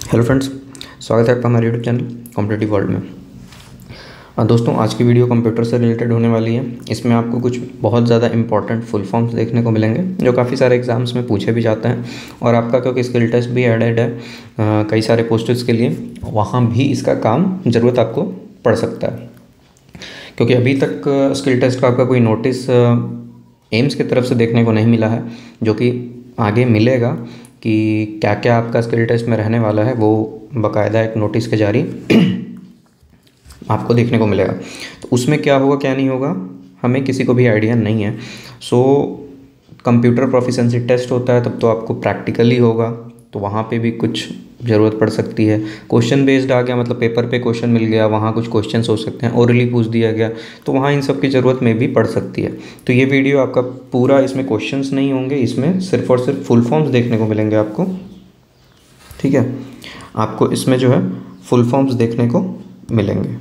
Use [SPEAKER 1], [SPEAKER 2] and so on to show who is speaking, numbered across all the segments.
[SPEAKER 1] Hello friends, स्वागत है आपका हमारे यूट्यूब चैनल कॉम्पिटिटिव वर्ल्ड में। दोस्तों, आज की वीडियो कंप्यूटर से रिलेटेड होने वाली है। इसमें आपको कुछ बहुत ज़्यादा इंपॉर्टेंट फुल फॉर्म्स देखने को मिलेंगे जो काफ़ी सारे एग्जाम्स में पूछे भी जाते हैं, और आपका क्योंकि स्किल टेस्ट भी एडेड है कई सारे पोस्ट्स के लिए, वहाँ भी इसका काम ज़रूरत आपको पड़ सकता है। क्योंकि अभी तक स्किल टेस्ट का आपका कोई नोटिस एम्स की तरफ से देखने को नहीं मिला है, जो कि आगे मिलेगा कि क्या क्या आपका स्किल टेस्ट में रहने वाला है, वो बाकायदा एक नोटिस के जारी आपको देखने को मिलेगा। तो उसमें क्या होगा क्या नहीं होगा हमें किसी को भी आइडिया नहीं है। कंप्यूटर प्रोफिशिएंसी टेस्ट होता है, तब तो आपको प्रैक्टिकली होगा, तो वहाँ पे भी कुछ ज़रूरत पड़ सकती है। क्वेश्चन बेस्ड आ गया, मतलब पेपर पे क्वेश्चन मिल गया, वहाँ कुछ क्वेश्चन हो सकते हैं, ओरली पूछ दिया गया, तो वहाँ इन सब की ज़रूरत में भी पड़ सकती है। तो ये वीडियो आपका पूरा, इसमें क्वेश्चंस नहीं होंगे, इसमें सिर्फ और सिर्फ फुल फॉर्म्स देखने को मिलेंगे आपको। ठीक है, आपको इसमें जो है फुल फॉर्म्स देखने को मिलेंगे।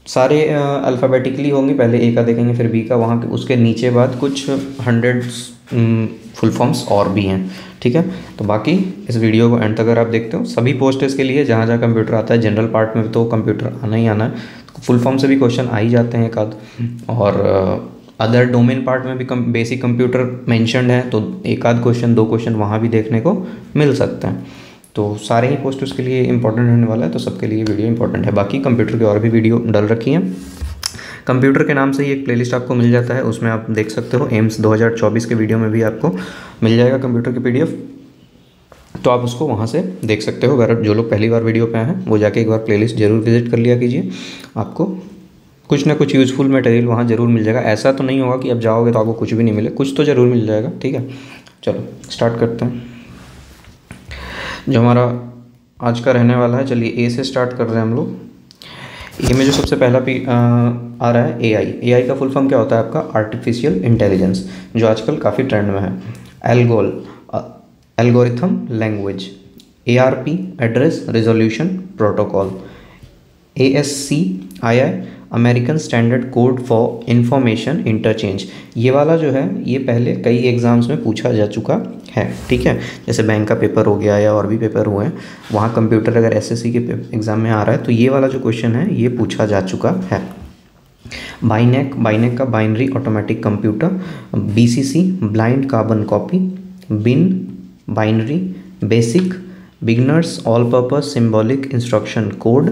[SPEAKER 1] सारे अल्फ़ाबेटिकली होंगे, पहले ए का देखेंगे फिर बी का, वहाँ उसके नीचे बाद कुछ 100 फुल फॉर्म्स और भी हैं। ठीक है, तो बाकी इस वीडियो को एंड तक अगर आप देखते हो, सभी पोस्ट इसके लिए जहाँ जहाँ कंप्यूटर आता है, जनरल पार्ट में तो कंप्यूटर आना ही आना है, तो फुल फॉर्म से भी क्वेश्चन आ ही जाते हैं एक आध, और अदर डोमेन पार्ट में भी बेसिक कंप्यूटर मेंशन्ड है, तो एक आध क्वेश्चन दो क्वेश्चन वहाँ भी देखने को मिल सकते हैं। तो सारे ही पोस्ट उसके लिए इंपॉर्टेंट होने वाला है, तो सबके लिए वीडियो इंपॉर्टेंट है। बाकी कंप्यूटर की और भी वीडियो डल रखी हैं। कंप्यूटर के नाम से ही एक प्लेलिस्ट आपको मिल जाता है, उसमें आप देख सकते हो। एम्स 2024 के वीडियो में भी आपको मिल जाएगा कंप्यूटर की PDF, तो आप उसको वहाँ से देख सकते हो। अगर जो लोग पहली बार वीडियो पे आए हैं वो जाके एक बार प्लेलिस्ट जरूर विजिट कर लिया कीजिए, आपको कुछ ना कुछ यूज़फुल मटेरियल वहाँ ज़रूर मिल जाएगा। ऐसा तो नहीं होगा कि अब जाओगे तो आपको कुछ भी नहीं मिले, कुछ तो ज़रूर मिल जाएगा। ठीक है, चलो स्टार्ट करते हैं। जो हमारा आज का रहने वाला है, चलिए ए से स्टार्ट कर रहे हैं हम लोग। ए में जो सबसे पहला आ रहा है AI का फुल फॉर्म क्या होता है आपका? आर्टिफिशियल इंटेलिजेंस, जो आजकल काफ़ी ट्रेंड में है। Algorithm language, ARP address resolution protocol, ASCII American standard code for information interchange. ये वाला जो है ये पहले कई एग्ज़ाम्स में पूछा जा चुका है। ठीक है, जैसे बैंक का पेपर हो गया या और भी पेपर हुए हैं, वहाँ कंप्यूटर अगर SSC के एग्ज़ाम में आ रहा है तो ये वाला जो क्वेश्चन है ये पूछा जा चुका है। बाइनेक का binary automatic computer, BCC blind carbon copy, bin binary basic beginners all purpose symbolic instruction code.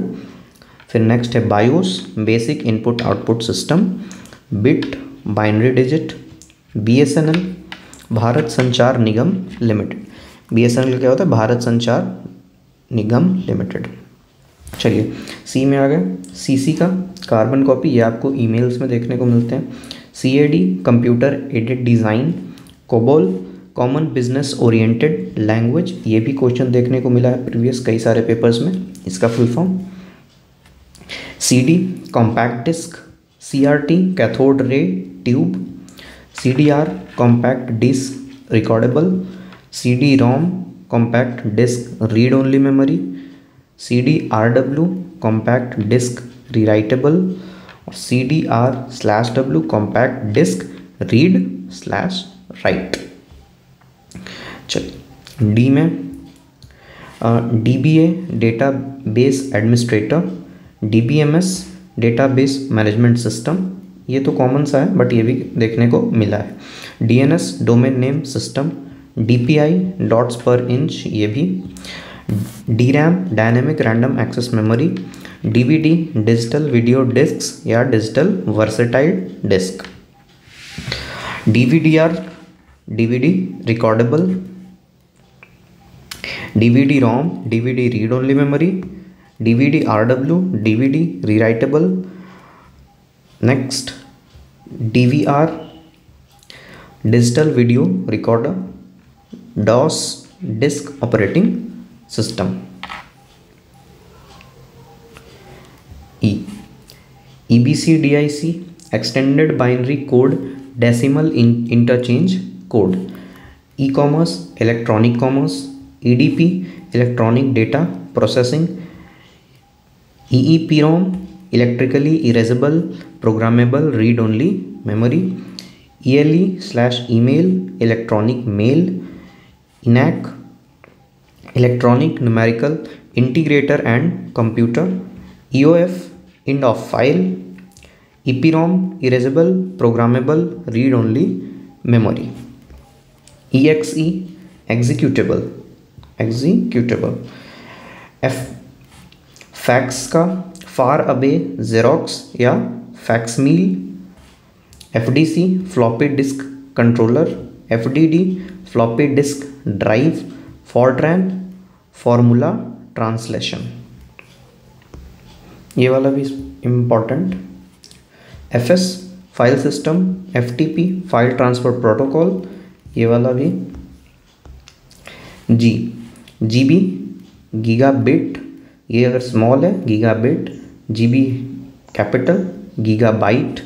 [SPEAKER 1] फिर नेक्स्ट है BIOS basic input output system, bit binary digit, BSNL Bharat Sanchar Nigam limited. BSNL क्या होता है? भारत संचार निगम लिमिटेड। चलिए सी में आ गए। CC का कार्बन कॉपी, ये आपको ईमेल्स में देखने को मिलते हैं। CAD computer aided design, COBOL common business oriented language, ये भी क्वेश्चन देखने को मिला है प्रीवियस कई सारे पेपर्स में, इसका full form. CD compact disc, CRT cathode ray tube, CDR compact disc recordable, CD-ROM compact disc read only memory, CD-RW compact disc rewritable, और CDR/W कॉम्पैक्ट डिस्क रीड/राइट। चलिए डी में DBA database administrator, DBMS database management system, ये तो common सा है but ये भी देखने को मिला है। DNS domain name system, DPI dots per inch, ये भी। DRAM dynamic random access memory, DVD digital video disc या digital versatile disc, DVD-R DVD recordable, DVD-ROM DVD read only memory, DVD-RW DVD rewritable. Next DVR digital video recorder, DOS disk operating system. EBCDIC extended binary code decimal interchange code, e-commerce electronic commerce, EDP electronic data processing, EEPROM electrically erasable programmable read only memory, ELE/email electronic mail, ENAC electronic numerical integrator and computer, EOF end of file, EPROM erasable programmable read only memory, EXE executable fax का far away xerox या facsimile, FDC floppy disk controller, FDD floppy disk drive, FORTRAN formula translation, ये वाला भी important, FS file system, FTP file transfer protocol, ये वाला भी, GB gigabit, ये अगर स्मॉल है gigabit, GB capital gigabyte,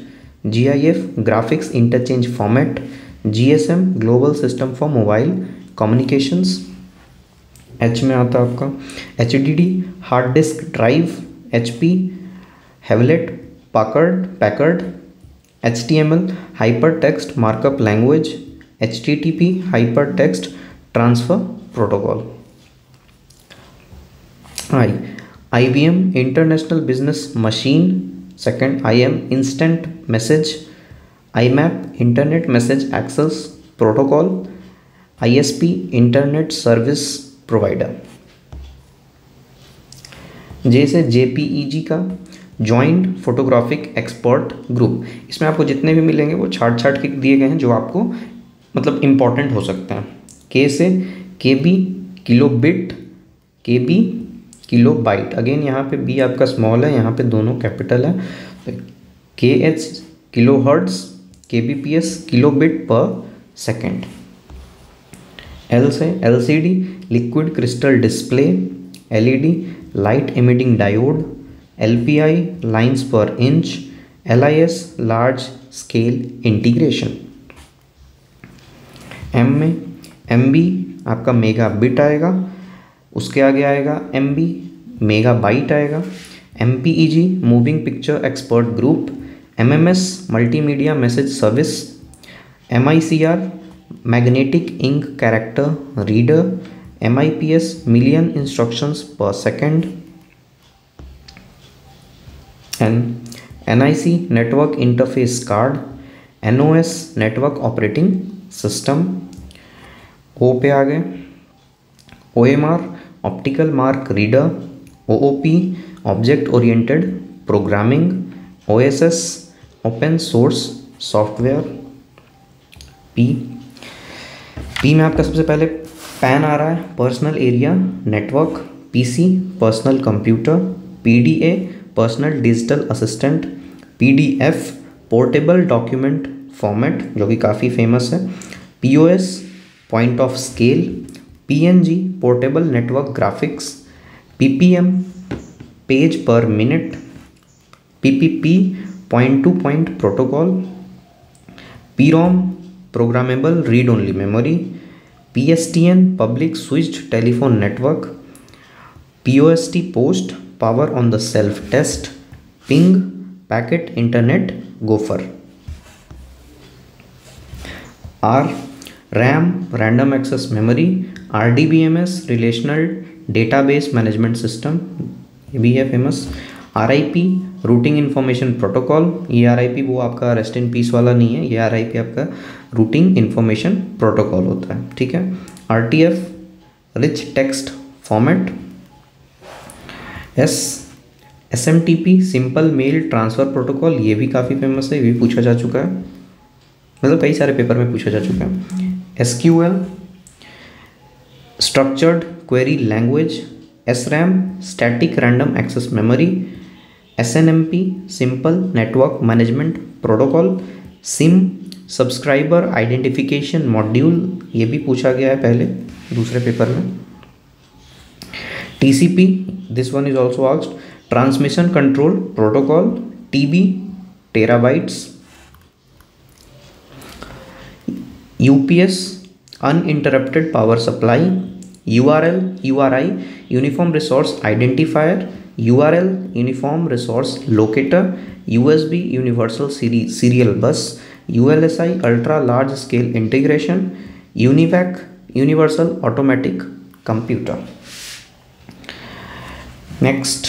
[SPEAKER 1] GIF graphics interchange format, GSM global system for mobile communications, H में आता है आपका HDD hard disk drive, HP Hewlett Packard, HTML hyper text markup language, HTTP hyper text transfer protocol, IBM international business machine, second IM instant message, IMAP internet message access protocol, ISP internet service provider. जैसे JPEG का joint photographic expert group, इसमें आपको जितने भी मिलेंगे वो छाट के दिए गए हैं जो आपको मतलब इम्पॉर्टेंट हो सकते हैं। K से KB kilobit, KB kilobyte, again यहाँ पे B आपका स्मॉल है, यहाँ पे दोनों कैपिटल है, तो KH kilo hertz, KBPS kilobit per second. L से LCD liquid crystal display, LED light emitting diode, LPI lines per inch, LIS large scale integration. M में MB आपका मेगा बिट आएगा, उसके आगे आएगा MB मेगा बाइट आएगा, MPEG moving picture expert group, MMS multimedia message service, MICR magnetic ink character reader, MIPS million instructions per second, NIC network interface card, NOS network operating system. O पे आ गए OMR optical mark reader, OOP object oriented programming, OSS open source software. P में आपका सबसे पहले PAN आ रहा है, personal area network, PC personal computer, PDA personal digital assistant, PDF portable document format जो कि काफ़ी फेमस है, POS point of scale, PNG portable network graphics, PPM page पर minute, PPP point to point protocol, PROM programmable read only memory, PSTN public switched telephone network, POST post power on the self test, ping packet internet gopher. R RAM random access memory, RDBMS relational database management system, ये भी है famous, RIP routing information protocol, ये RIP वो आपका rest in peace वाला नहीं है, ये RIP आपका रूटिंग इंफॉर्मेशन प्रोटोकॉल होता है, ठीक है। RTF rich text format, SMTP simple mail transfer protocol, ये भी काफ़ी फेमस है, ये भी पूछा जा चुका है, मतलब कई सारे पेपर में पूछा जा चुका है। SQL structured query language, SRAM static random access memory, SNMP simple network management protocol, SIM subscriber identification module, ये भी पूछा गया है पहले दूसरे पेपर में। TCP this one is also asked transmission control protocol, TB terabytes, UPS uninterrupted power supply, URI uniform resource identifier, URL uniform resource locator, USB universal serial bus, ULSI ultra large scale integration, UNIVAC universal automatic computer। Next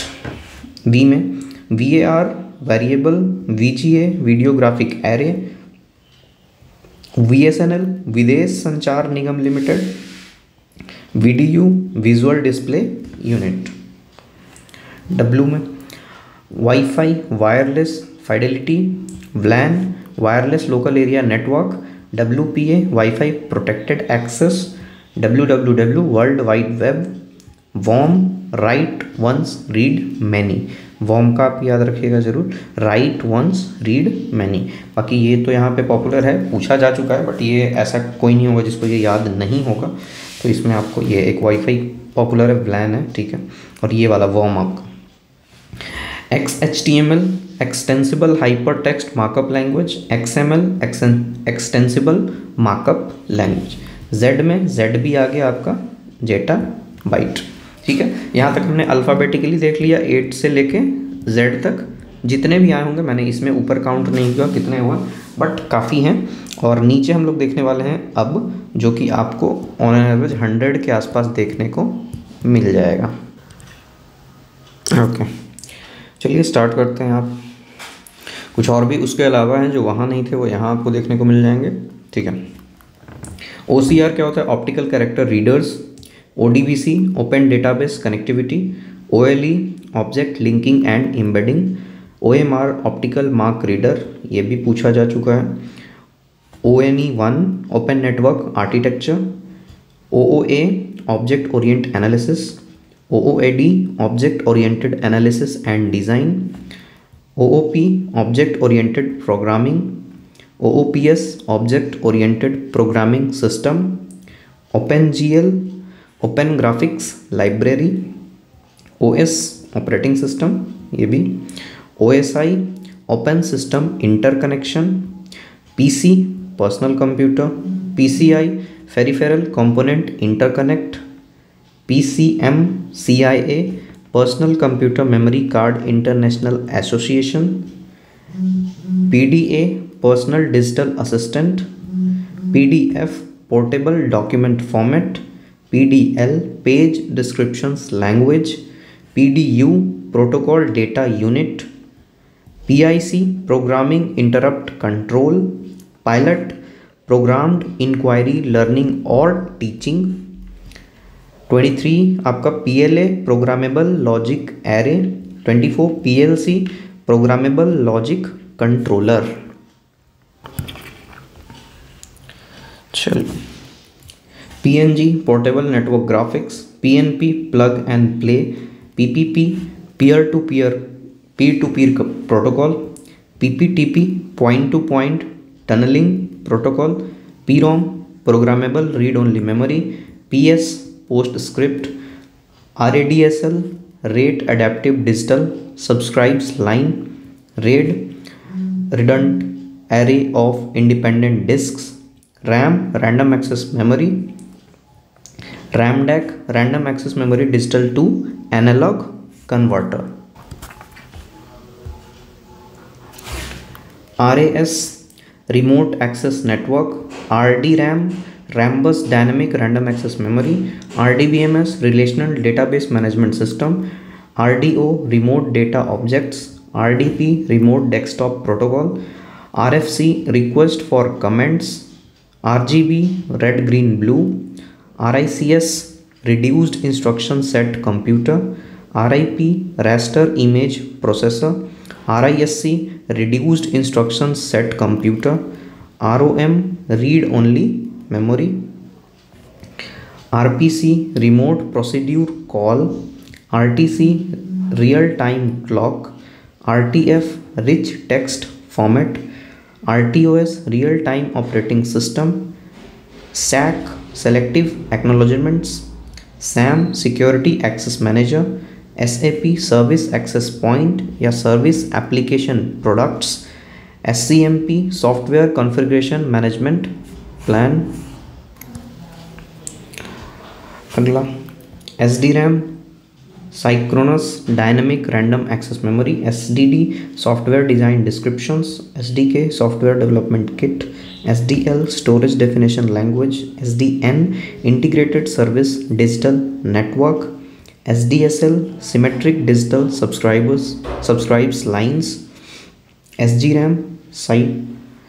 [SPEAKER 1] V में VAR variable, VGA video graphic array, VSNL Videsh Sanchar Nigam limited, VDU visual display unit. W में Wi-Fi wireless fidelity, WLAN wireless local area network, WPA Wi-Fi protected access, WWW world wide web, WORM write once read many. WORM का आप याद रखिएगा जरूर, right once read many. बाकी ये तो यहाँ पे पॉपुलर है, पूछा जा चुका है, बट ये ऐसा कोई नहीं होगा जिसको ये याद नहीं होगा, तो इसमें आपको ये एक वाईफाई पॉपुलर है, WLAN है, ठीक है, और ये वाला WORM आपका। XHTML extensible hyper text markup language, XML extensible markup language. Z में Z भी आ गया आपका जेटा बाइट, ठीक है। यहाँ तक हमने अल्फ़ाबेटिकली देख लिया 8 से लेके Z तक, जितने भी आए होंगे, मैंने इसमें ऊपर काउंट नहीं किया कितने हुए, बट काफ़ी हैं। और नीचे हम लोग देखने वाले हैं अब, जो कि आपको ऑन एन एवरेज 100 के आसपास देखने को मिल जाएगा। ओके, चलिए स्टार्ट करते हैं। आप कुछ और भी उसके अलावा हैं जो वहाँ नहीं थे, वो यहाँ आपको देखने को मिल जाएंगे, ठीक है। OCR क्या होता है? Optical character readers, ODBC open database connectivity, OLE object linking and embedding, OMR optical mark reader, ये भी पूछा जा चुका है, ONE1 open network architecture, OOA object Orient analysis, OOAD object oriented analysis and design, OOP object oriented programming, OOPS object oriented programming system, OpenGL open graphics library, OS operating system, ये भी, OSI open system interconnection, PC personal computer, PCI peripheral component interconnect, PCM CIA personal computer memory card international association, PDA personal digital assistant, PDF portable document format, PDL page descriptions language, PDU protocol data unit, PIC programming interrupt control, pilot programmed inquiry learning और teaching. 23 आपका PLA programmable logic array, 24 PLC programmable logic controller. चलो, PNG portable network graphics, PNP plug and play, PPP peer to peer protocol, PPTP point to point tunnelling protocol, PROM programmable read only memory, PS post script, RADSL rate adaptive digital subscribes line, RAID redundant array of independent disks, RAM random access memory, RAMDAC random access memory digital to analogue converter, RAS remote access network, RDRAM Rambus dynamic random access memory, RDBMS relational database management system, RDO remote data objects, RDP remote desktop protocol, RFC request for comments, RGB red green blue, RICS reduced instruction set computer, RIP raster image processor, RISC reduced instruction set computer, ROM read only memory, RPC remote procedure call, RTC real time clock, RTF rich text format, RTOS real time operating system, SAC selective acknowledgements, SAM security access manager, SAP service access point या service application products, SCMP software configuration management plan। अगला SDRAM Synchronous Dynamic Random Access Memory, SDD Software Design Descriptions, SDK Software Development Kit, SDL Storage Definition Language, SDN Integrated Service Digital Network, SDSL symmetric digital subscribes lines, SGRAM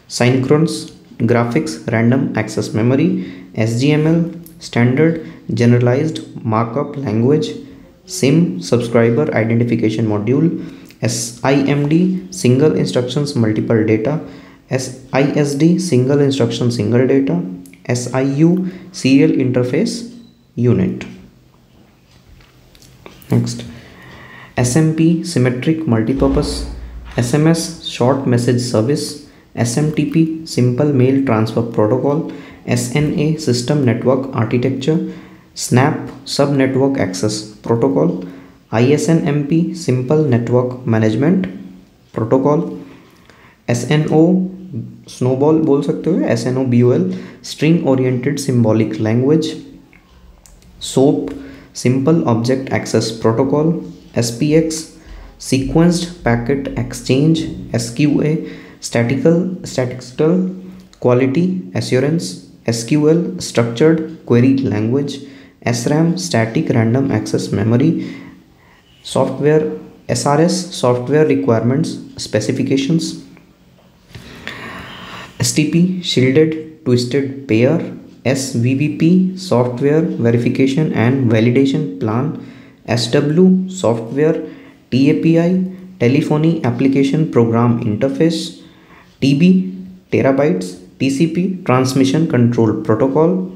[SPEAKER 1] synchronous graphics random access memory, SGML standard generalized markup language, SIM subscriber identification module, SIMD single instructions multiple data, SISD single instruction single data, SIU serial interface unit. Next, SMP symmetric multipurpose, SMS short message service, SMTP simple mail transfer protocol, SNA system network architecture, SNAP subnetwork access protocol, ISNMP simple network management protocol, SNO snowball बोल सकते हो, SNOBOL string oriented symbolic language, SOAP simple object access protocol, SPX sequenced packet exchange, SQA statistical quality assurance, SQL structured query language, SRAM static random access memory, software SRS software requirements specifications, STP shielded twisted pair, SVVP software verification and validation plan, SW software TAPI telephony application program interface, TB terabytes TCP transmission control protocol,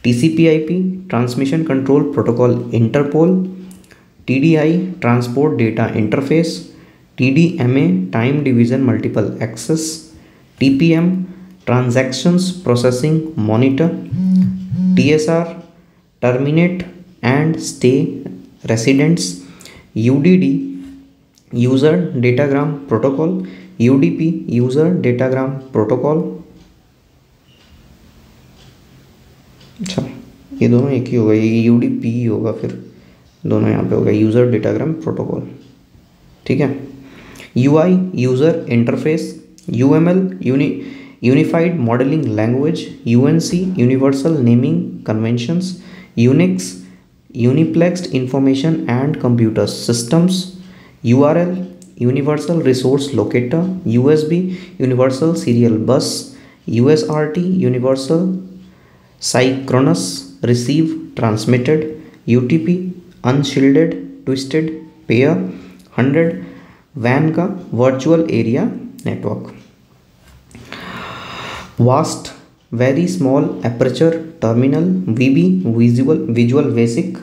[SPEAKER 1] TCP/IP transmission control protocol Interpol, TDI transport data interface, TDMA time division multiple access, TPM transactions processing monitor, TSR terminate and stay residents, UDD user datagram protocol, UDP user datagram protocol. अच्छा, ये दोनों एक ही होगा, ये UDP ही होगा, फिर दोनों यहाँ पे होगा यूज़र डेटाग्राम प्रोटोकॉल. ठीक है. UI user interface, UML unified modelling language, UNC universal naming conventions, Unix uniplexed information and computer systems, URL universal resource locator, USB universal serial bus, USRT universal synchronous receive transmitted, UTP unshielded twisted pair, 100 WAN का virtual area network, vast very small aperture terminal, VB visual basic,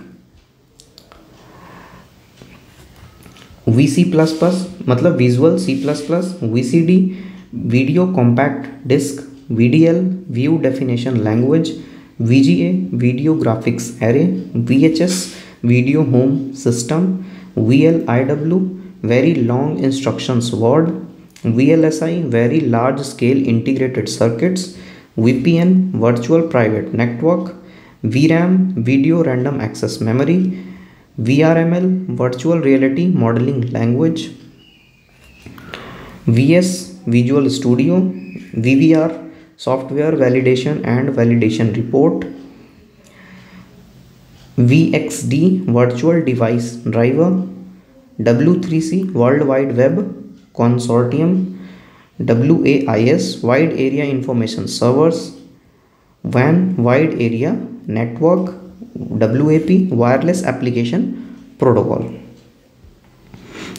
[SPEAKER 1] VC++ मतलब visual C++, VCD video compact disc, VDL view definition language, VGA video graphics array, VHS video home system, VLIW very long instructions word, VLSI very large scale integrated circuits, VPN virtual private network, VRAM video random access memory, VRML virtual reality modelling language, VS visual studio, VVR software validation and validation report, VXD virtual device driver, W3C world wide web consortium, WAIS wide area information servers, WAN wide area network, WAP wireless application protocol.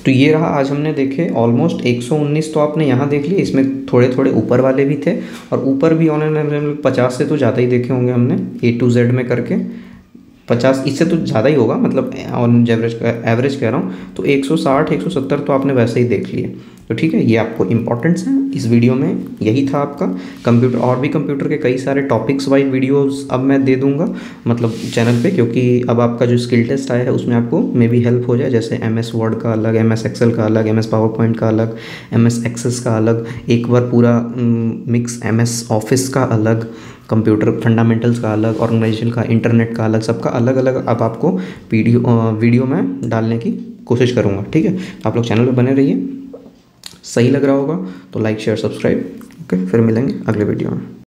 [SPEAKER 1] तो ये रहा, आज हमने देखे almost 119 तो आपने यहाँ देख लिए, इसमें थोड़े थोड़े ऊपर वाले भी थे और ऊपर भी ऑनलाइन 50 से तो ज़्यादा ही देखे होंगे हमने A to Z में करके. 50 इससे तो ज़्यादा ही होगा, मतलब ऑन एवरेज कह रहा हूँ, तो 160 170 तो आपने वैसे ही देख लिए. तो ठीक है, ये आपको इंपॉर्टेंस है इस वीडियो में. यही था आपका कंप्यूटर, और भी कंप्यूटर के कई सारे टॉपिक्स वाइज वीडियोस अब मैं दे दूंगा मतलब चैनल पे, क्योंकि अब आपका जो स्किल टेस्ट आया है उसमें आपको मे बी हेल्प हो जाए. जैसे MS वर्ड का अलग, MS एक्सेल का अलग, MS पावर पॉइंट का अलग, MS एक्सेस का अलग, एक बार पूरा मिक्स MS ऑफिस का अलग, कंप्यूटर फंडामेंटल्स का अलग, ऑर्गेनाइजेशन का, इंटरनेट का अलग, सबका अलग अलग अब आपको वीडियो में डालने की कोशिश करूँगा. ठीक है, आप लोग चैनल पर बने रहिए. सही लग रहा होगा तो लाइक शेयर सब्सक्राइब. ओके, फिर मिलेंगे अगले वीडियो में.